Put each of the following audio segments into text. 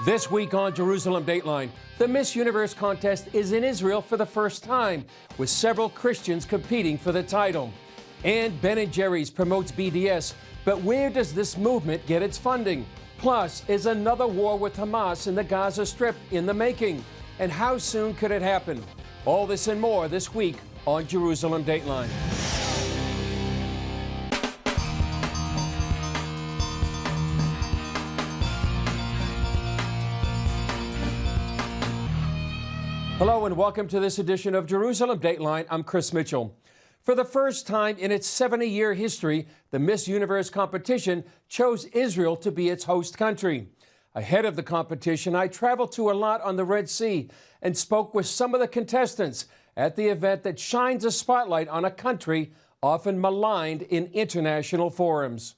This week on Jerusalem Dateline, the Miss Universe contest is in Israel for the first time, with several Christians competing for the title. And Ben & Jerry's promotes BDS, but where does this movement get its funding? Plus, is another war with Hamas in the Gaza Strip in the making? And how soon could it happen? All this and more this week on Jerusalem Dateline. Hello and welcome to this edition of Jerusalem Dateline. I'm Chris Mitchell. For the first time in its 70-year history, the Miss Universe competition chose Israel to be its host country. Ahead of the competition, I traveled to Eilat on the Red Sea and spoke with some of the contestants at the event that shines a spotlight on a country often maligned in international forums.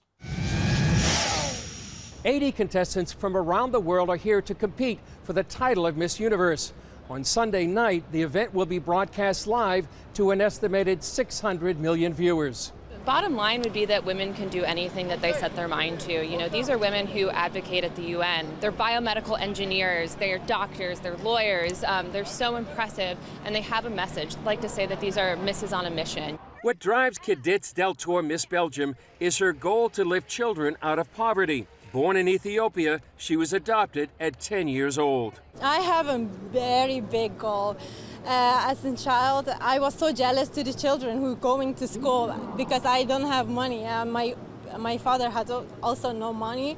80 contestants from around the world are here to compete for the title of Miss Universe. On Sunday night, the event will be broadcast live to an estimated 600 million viewers. Bottom line would be that women can do anything that they set their mind to. You know, these are women who advocate at the UN. They're biomedical engineers, they're doctors, they're lawyers. They're so impressive, and they have a message. I'd like to say that these are misses on a mission. What drives Cadets Deltour Miss Belgium is her goal to lift children out of poverty. Born in Ethiopia, she was adopted at 10 years old. I have a very big goal. As a child, I was so jealous to the children who are going to school because I don't have money. My father had also no money.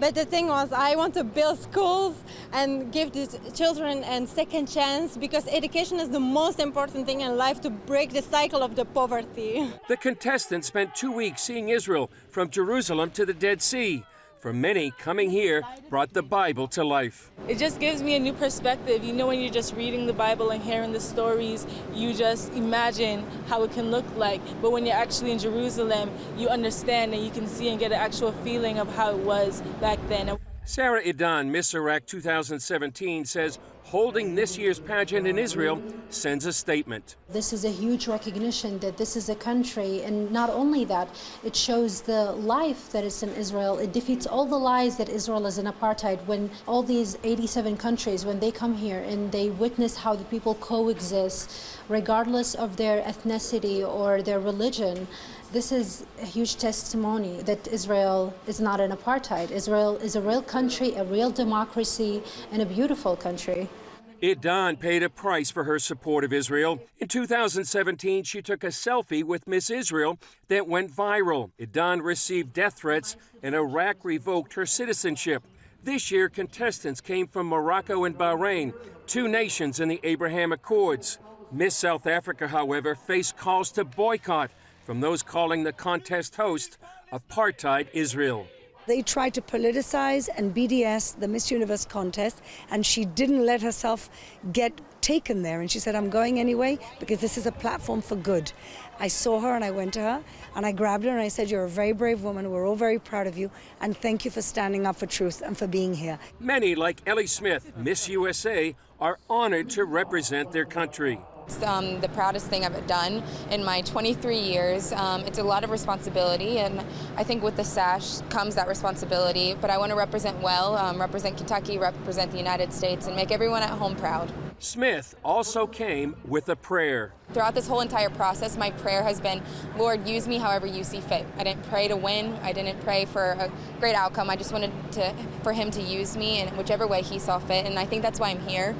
But the thing was, I want to build schools and give the children a second chance because education is the most important thing in life to break the cycle of the poverty. The contestants spent 2 weeks seeing Israel from Jerusalem to the Dead Sea. For many, coming here brought the Bible to life. It just gives me a new perspective. You know, when you're just reading the Bible and hearing the stories, you just imagine how it can look like. But when you're actually in Jerusalem, you understand and you can see and get an actual feeling of how it was back then. Sarah Idan, Miss Iraq 2017, says holding this year's pageant in Israel sends a statement. This is a huge recognition that this is a country, and not only that, it shows the life that is in Israel. It defeats all the lies that Israel is an apartheid. When all these 87 countries, when they come here and they witness how the people coexist, regardless of their ethnicity or their religion, this is a huge testimony that Israel is not an apartheid. Israel is a real country, a real democracy, and a beautiful country. Idan paid a price for her support of Israel. In 2017, she took a selfie with Miss Israel that went viral. Idan received death threats, and Iraq revoked her citizenship. This year, contestants came from Morocco and Bahrain, two nations in the Abraham Accords. Miss South Africa, however, faced calls to boycott from those calling the contest host apartheid Israel. They tried to politicize and BDS the Miss Universe contest, and she didn't let herself get taken there. And she said, I'm going anyway because this is a platform for good. I saw her and I went to her and I grabbed her and I said, you're a very brave woman. We're all very proud of you. And thank you for standing up for truth and for being here. Many, like Ellie Smith, Miss USA, are honored to represent their country. It's the proudest thing I've done in my 23 years. It's a lot of responsibility, and I think with the sash comes that responsibility, but I want to represent well, represent Kentucky, represent the United States, and make everyone at home proud. Smith also came with a prayer. Throughout this whole entire process, my prayer has been, Lord, use me however you see fit. I didn't pray to win. I didn't pray for a great outcome. I just wanted for him to use me in whichever way he saw fit. And I think that's why I'm here,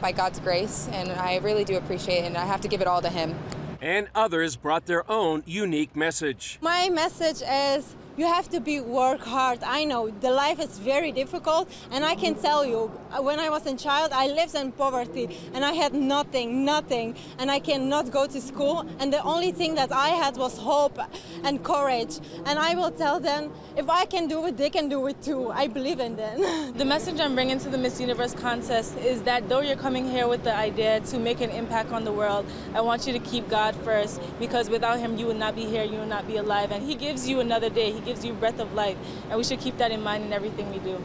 by God's grace. And I really do appreciate it, and I have to give it all to him. And others brought their own unique message. My message is you have to work hard. I know the life is very difficult, and I can tell you, when I was a child, I lived in poverty, and I had nothing, and I cannot go to school, and the only thing that I had was hope and courage. And I will tell them, if I can do it, they can do it too. I believe in them. The message I'm bringing to the Miss Universe contest is that though you're coming here with the idea to make an impact on the world, I want you to keep God first, because without him, you would not be here, you would not be alive. And he gives you another day. He gives you breath of life, and we should keep that in mind in everything we do.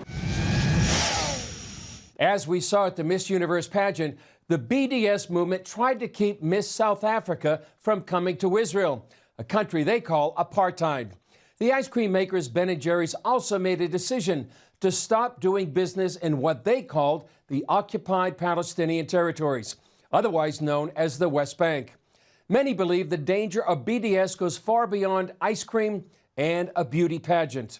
As we saw at the Miss Universe pageant, the BDS movement tried to keep Miss South Africa from coming to Israel, a country they call apartheid. The ice cream makers Ben & Jerry's also made a decision to stop doing business in what they called the occupied Palestinian territories, otherwise known as the West Bank. Many believe the danger of BDS goes far beyond ice cream and a beauty pageant.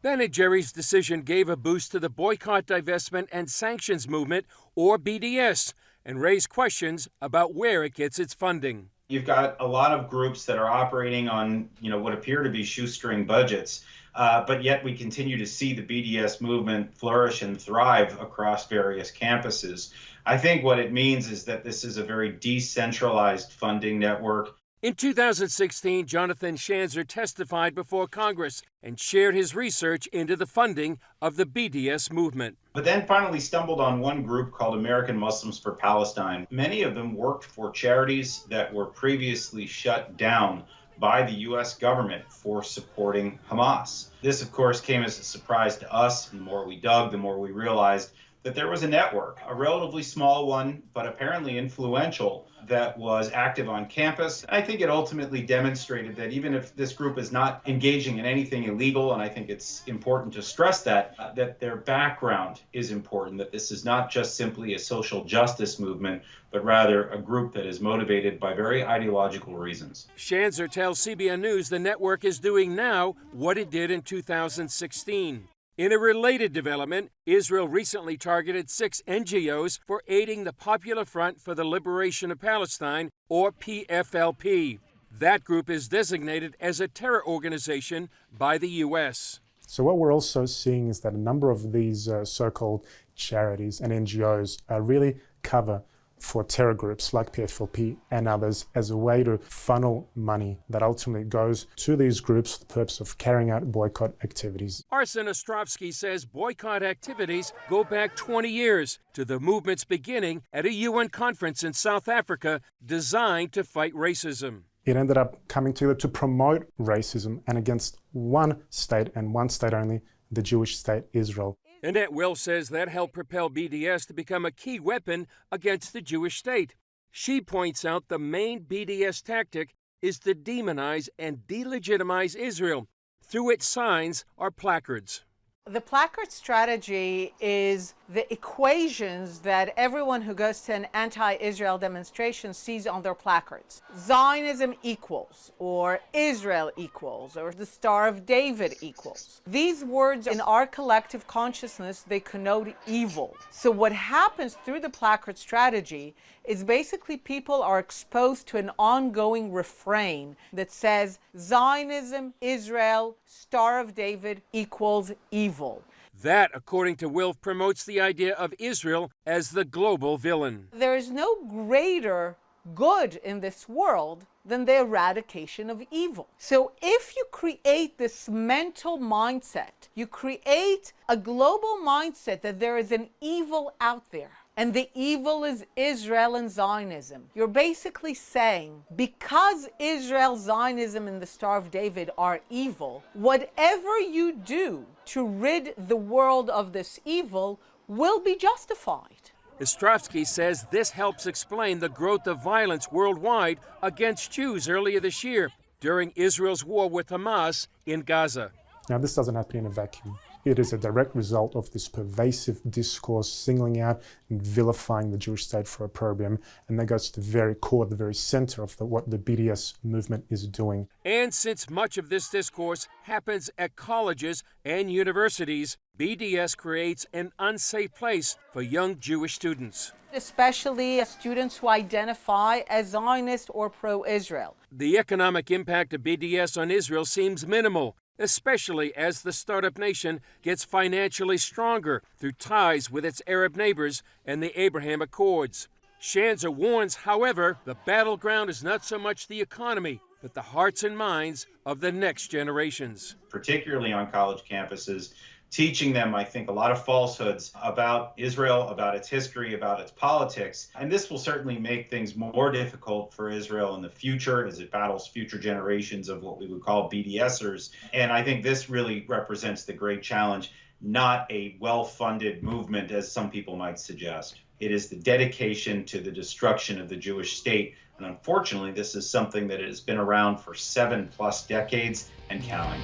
Ben & Jerry's decision gave a boost to the boycott, divestment, and sanctions movement, or BDS, and raised questions about where it gets its funding. You've got a lot of groups that are operating on, what appear to be shoestring budgets, but yet we continue to see the BDS movement flourish and thrive across various campuses. I think what it means is that this is a very decentralized funding network. In 2016, Jonathan Schanzer testified before Congress and shared his research into the funding of the BDS movement. But then finally stumbled on one group called American Muslims for Palestine. Many of them worked for charities that were previously shut down by the U.S. government for supporting Hamas. This, of course, came as a surprise to us. The more we dug, the more we realized that there was a network, a relatively small one, but apparently influential, that was active on campus. I think it ultimately demonstrated that even if this group is not engaging in anything illegal, and I think it's important to stress that their background is important, that this is not just simply a social justice movement, but rather a group that is motivated by very ideological reasons. Schanzer tells CBN News the network is doing now what it did in 2016. In a related development, Israel recently targeted 6 NGOs for aiding the Popular Front for the Liberation of Palestine, or PFLP. That group is designated as a terror organization by the U.S. So what we're also seeing is that a number of these so-called charities and NGOs really cover for terror groups like PFLP and others as a way to funnel money that ultimately goes to these groups for the purpose of carrying out boycott activities. Arsen Ostrovsky says boycott activities go back 20 years to the movement's beginning at a UN conference in South Africa designed to fight racism. It ended up coming together to promote racism and against one state and one state only, the Jewish state Israel. Annette Will says that helped propel BDS to become a key weapon against the Jewish state. She points out the main BDS tactic is to demonize and delegitimize Israel. Through its signs are placards. The placard strategy is the equations that everyone who goes to an anti-Israel demonstration sees on their placards. Zionism equals, or Israel equals, or the Star of David equals. These words in our collective consciousness, they connote evil. So what happens through the placard strategy is basically people are exposed to an ongoing refrain that says Zionism, Israel, Star of David equals evil. That, according to Wilf, promotes the idea of Israel as the global villain. There is no greater good in this world than the eradication of evil. So if you create this mental mindset, you create a global mindset that there is an evil out there, and the evil is Israel and Zionism. You're basically saying, because Israel, Zionism, and the Star of David are evil, whatever you do to rid the world of this evil will be justified. Ostrovsky says this helps explain the growth of violence worldwide against Jews earlier this year during Israel's war with Hamas in Gaza. Now, this doesn't happen in a vacuum. It is a direct result of this pervasive discourse singling out and vilifying the Jewish state for opprobrium, and that goes to the very core, the very center of what the BDS movement is doing. And since much of this discourse happens at colleges and universities, BDS creates an unsafe place for young Jewish students. Especially students who identify as Zionist or pro-Israel. The economic impact of BDS on Israel seems minimal, especially as the startup nation gets financially stronger through ties with its Arab neighbors and the Abraham Accords. Schanzer warns, however, the battleground is not so much the economy, but the hearts and minds of the next generations. Particularly on college campuses, teaching them, I think, a lot of falsehoods about Israel, about its history, about its politics. And this will certainly make things more difficult for Israel in the future as it battles future generations of what we would call BDSers. And I think this really represents the great challenge, not a well-funded movement, as some people might suggest. It is the dedication to the destruction of the Jewish state And unfortunately, this is something that has been around for 7+ decades and counting.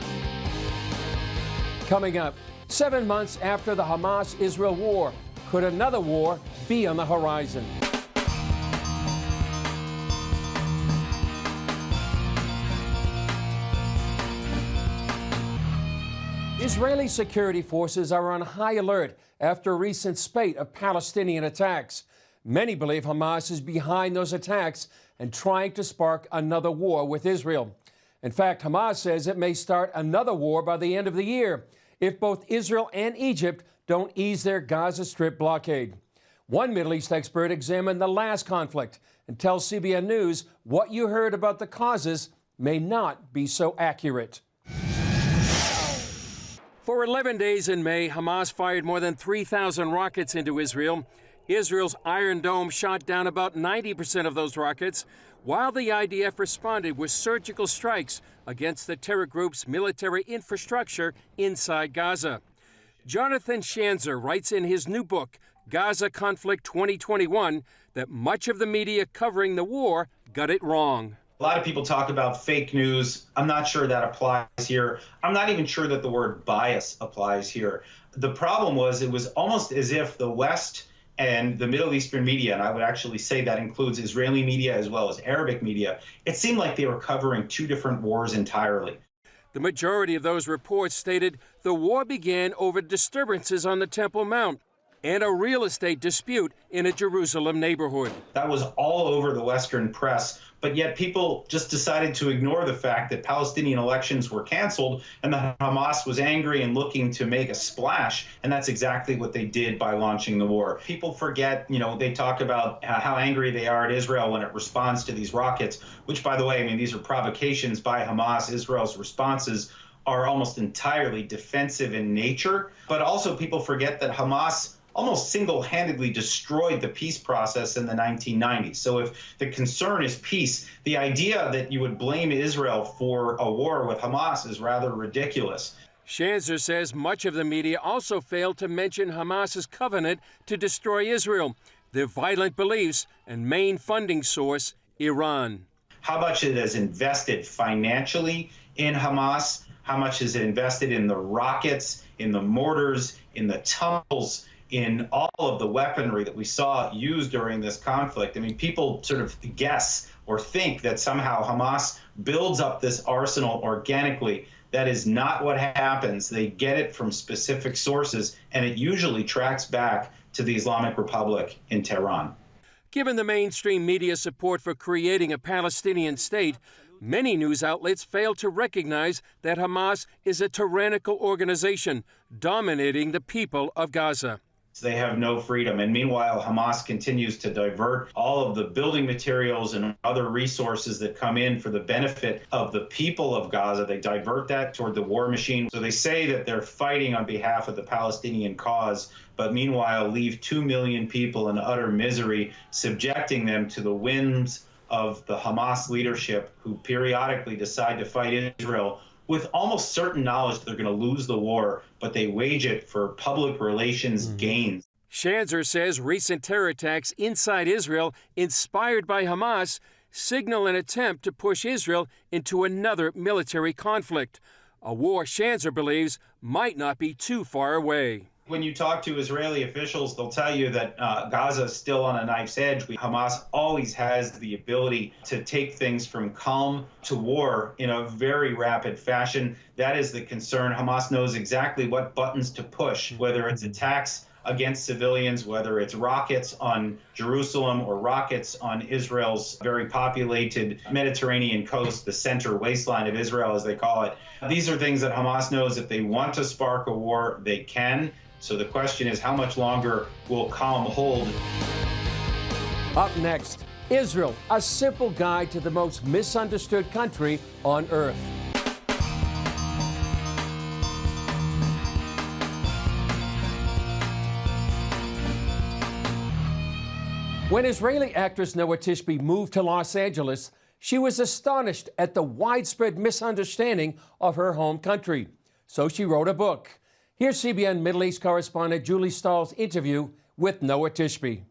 Coming up, 7 months after the Hamas-Israel war, could another war be on the horizon? Israeli security forces are on high alert after a recent spate of Palestinian attacks. Many believe Hamas is behind those attacks and trying to spark another war with Israel. In fact, Hamas says it may start another war by the end of the year if both Israel and Egypt don't ease their Gaza Strip blockade. One Middle East expert examined the last conflict and tells CBN News what you heard about the causes may not be so accurate. For 11 days in May, Hamas fired more than 3,000 rockets into Israel. Israel's Iron Dome shot down about 90% of those rockets, while the IDF responded with surgical strikes against the terror group's military infrastructure inside Gaza. Jonathan Schanzer writes in his new book, Gaza Conflict 2021, that much of the media covering the war got it wrong. A lot of people talk about fake news. I'm not sure that applies here. I'm not even sure that the word bias applies here. The problem was it was almost as if the West and the Middle Eastern media, and I would actually say that includes Israeli media as well as Arabic media, it seemed like they were covering two different wars entirely. The majority of those reports stated the war began over disturbances on the Temple Mount and a real estate dispute in a Jerusalem neighborhood. That was all over the Western press, but yet people just decided to ignore the fact that Palestinian elections were canceled and that Hamas was angry and looking to make a splash, and that's exactly what they did by launching the war. People forget, they talk about how angry they are at Israel when it responds to these rockets, which, by the way, I mean, these are provocations by Hamas. Israel's responses are almost entirely defensive in nature, but also people forget that Hamas almost single-handedly destroyed the peace process in the 1990s. So if the concern is peace, the idea that you would blame Israel for a war with Hamas is rather ridiculous. Schanzer says much of the media also failed to mention Hamas's covenant to destroy Israel, their violent beliefs, and main funding source, Iran. How much it has invested financially in Hamas, how much is it invested in the rockets, in the mortars, in the tunnels, in all of the weaponry that we saw used during this conflict. I mean, people sort of guess or think that somehow Hamas builds up this arsenal organically. That is not what happens. They get it from specific sources, and it usually tracks back to the Islamic Republic in Tehran. Given the mainstream media support for creating a Palestinian state, many news outlets fail to recognize that Hamas is a tyrannical organization dominating the people of Gaza. They have no freedom. And meanwhile, Hamas continues to divert all of the building materials and other resources that come in for the benefit of the people of Gaza. They divert that toward the war machine. So they say that they're fighting on behalf of the Palestinian cause, but meanwhile leave 2 million people in utter misery, subjecting them to the whims of the Hamas leadership, who periodically decide to fight Israel with almost certain knowledge that they're going to lose the war, but they wage it for public relations gains. Schanzer says recent terror attacks inside Israel, inspired by Hamas, signal an attempt to push Israel into another military conflict, a war Schanzer believes might not be too far away. When you talk to Israeli officials, they'll tell you that Gaza is still on a knife's edge. Hamas always has the ability to take things from calm to war in a very rapid fashion. That is the concern. Hamas knows exactly what buttons to push, whether it's attacks against civilians, whether it's rockets on Jerusalem or rockets on Israel's very populated Mediterranean coast, the center waistline of Israel, as they call it. These are things that Hamas knows if they want to spark a war, they can. So the question is, how much longer will calm hold? Up next, Israel, a simple guide to the most misunderstood country on earth. When Israeli actress Noah Tishby moved to Los Angeles, she was astonished at the widespread misunderstanding of her home country. So she wrote a book. Here's CBN Middle East correspondent Julie Stahl's interview with Noah Tishby.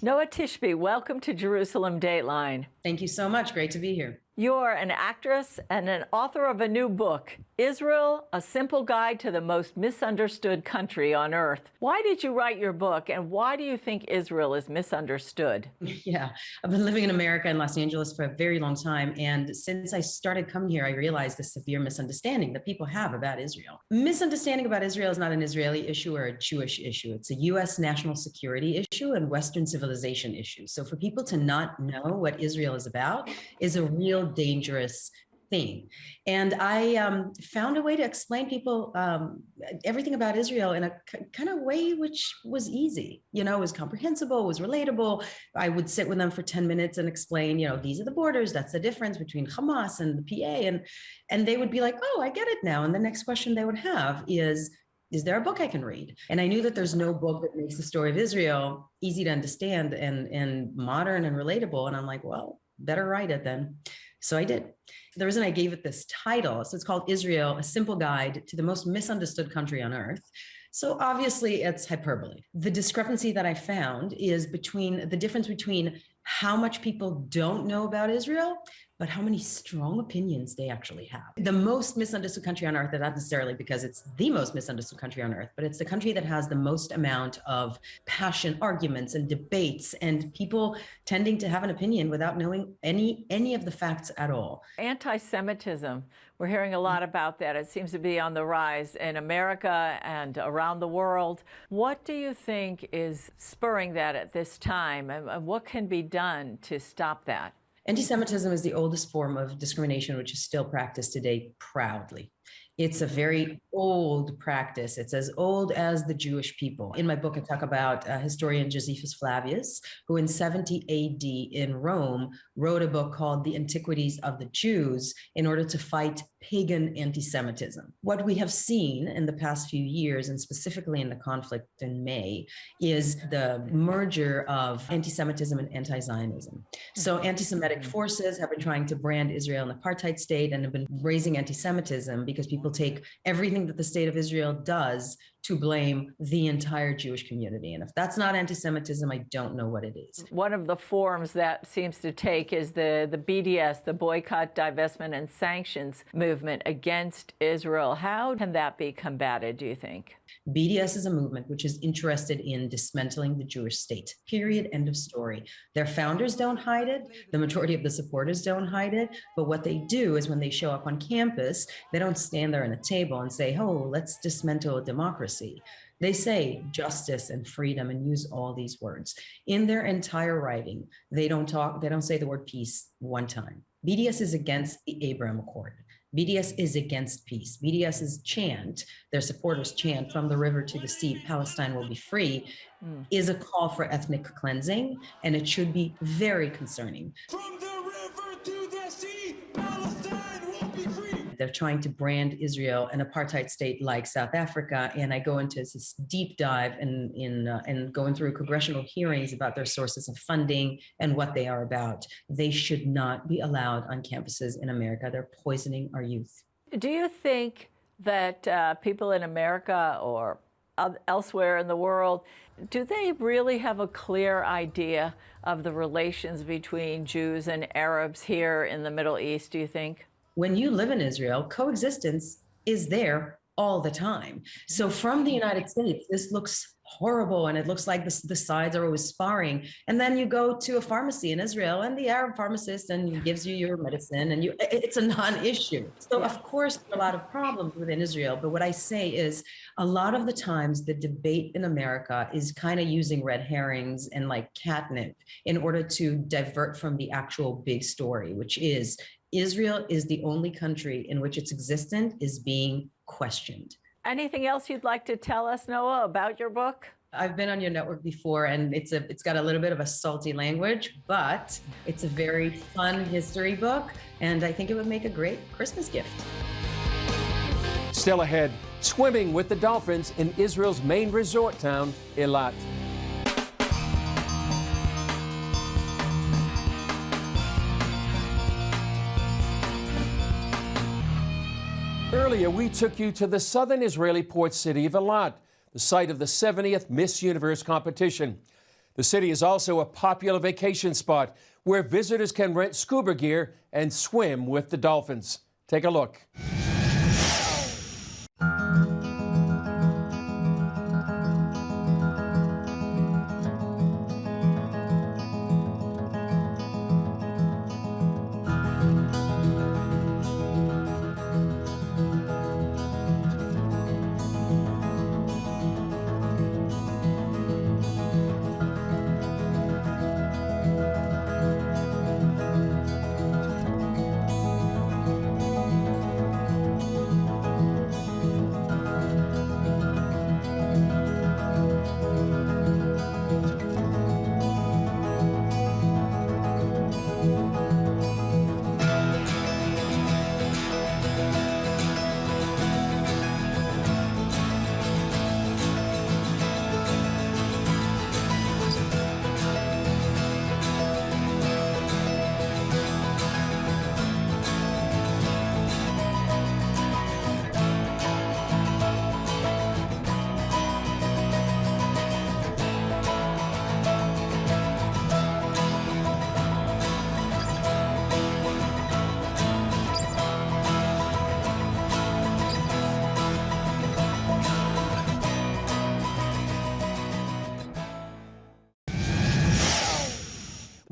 Noah Tishby, welcome to Jerusalem Dateline. Thank you so much. Great to be here. You're an actress and an author of a new book, Israel, A Simple Guide to the Most Misunderstood Country on Earth. Why did you write your book, and why do you think Israel is misunderstood? Yeah, I've been living in America in Los Angeles for a very long time, and since I started coming here, I realized the severe misunderstanding that people have about Israel. Misunderstanding about Israel is not an Israeli issue or a Jewish issue. It's a U.S. national security issue and Western civilization issue. So for people to not know what Israel is about is a real dangerous thing. And I found a way to explain people everything about Israel in a kind of way which was easy. You know, it was comprehensible, it was relatable. I would sit with them for 10 minutes and explain, you know, these are the borders, that's the difference between Hamas and the PA. And they would be like, oh, I get it now. And the next question they would have is there a book I can read? And I knew that there's no book that makes the story of Israel easy to understand and modern and relatable. And I'm like, well, better write it then. So I did. The reason I gave it this title, so it's called Israel, A Simple Guide to the Most Misunderstood Country on Earth. So obviously it's hyperbole. The discrepancy that I found is the difference between how much people don't know about Israel, but how many strong opinions they actually have. The most misunderstood country on earth, not necessarily because it's the most misunderstood country on earth, but it's the country that has the most amount of passion, arguments, and debates, and people tending to have an opinion without knowing any of the facts at all. Anti-Semitism, we're hearing a lot about that. It seems to be on the rise in America and around the world. What do you think is spurring that at this time, and what can be done to stop that? Anti-Semitism is the oldest form of discrimination, which is still practiced today proudly. It's a very old practice. It's as old as the Jewish people. In my book, I talk about historian Josephus Flavius, who in 70 AD in Rome wrote a book called The Antiquities of the Jews in order to fight pagan anti-Semitism. What we have seen in the past few years, and specifically in the conflict in May, is the merger of anti-Semitism and anti-Zionism. So anti-Semitic forces have been trying to brand Israel an apartheid state and have been raising anti-Semitism because people take everything that the state of Israel does to blame the entire Jewish community. And if that's not anti-Semitism, I don't know what it is. One of the forms that seems to take is the BDS, the Boycott, Divestment, and Sanctions movement against Israel. How can that be combated, do you think? BDS is a movement which is interested in dismantling the Jewish state, period, end of story. Their founders don't hide it. The majority of the supporters don't hide it. But what they do is when they show up on campus, they don't stand there at a table and say, oh, let's dismantle democracy. They say justice and freedom and use all these words. In their entire writing, they don't say the word peace one time. BDS is against the Abraham Accord. BDS is against peace. BDS's chant, their supporters chant, from the river to the sea, Palestine will be free, is a call for ethnic cleansing, and it should be very concerning. From the river to the sea, Palestine will be free. They're trying to brand Israel an apartheid state like South Africa, and I go into this deep dive and going through congressional hearings about their sources of funding and what they are about. They should not be allowed on campuses in America. They're poisoning our youth. Do you think that people in America or elsewhere in the world, do they really have a clear idea of the relations between Jews and Arabs here in the Middle East, do you think? When you live in Israel, coexistence is there all the time. So from the United States, this looks horrible and it looks like the sides are always sparring. And then you go to a pharmacy in Israel and the Arab pharmacist and gives you your medicine and it's a non-issue. So of course, there are a lot of problems within Israel. But what I say is a lot of the times the debate in America is kind of using red herrings and like catnip in order to divert from the actual big story, which is Israel is the only country in which its existence is being questioned. Anything else you'd like to tell us, Noah, about your book? I've been on your network before, and it's got a little bit of a salty language, but it's a very fun history book, and I think it would make a great Christmas gift. Still ahead, swimming with the dolphins in Israel's main resort town, Eilat. Earlier, we took you to the southern Israeli port city of Eilat, the site of the 70th Miss Universe competition. The city is also a popular vacation spot where visitors can rent scuba gear and swim with the dolphins. Take a look.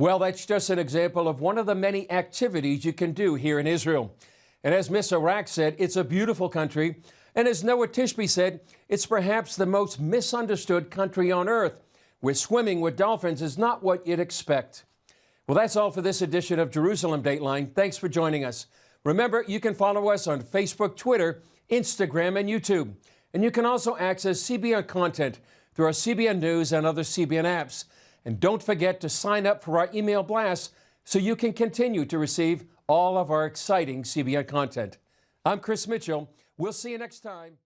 Well, that's just an example of one of the many activities you can do here in Israel. And as Miss Iraq said, it's a beautiful country. And as Noah Tishby said, it's perhaps the most misunderstood country on earth, where swimming with dolphins is not what you'd expect. Well, that's all for this edition of Jerusalem Dateline. Thanks for joining us. Remember, you can follow us on Facebook, Twitter, Instagram, and YouTube. And you can also access CBN content through our CBN News and other CBN apps. And don't forget to sign up for our email blasts so you can continue to receive all of our exciting CBN content. I'm Chris Mitchell. We'll see you next time.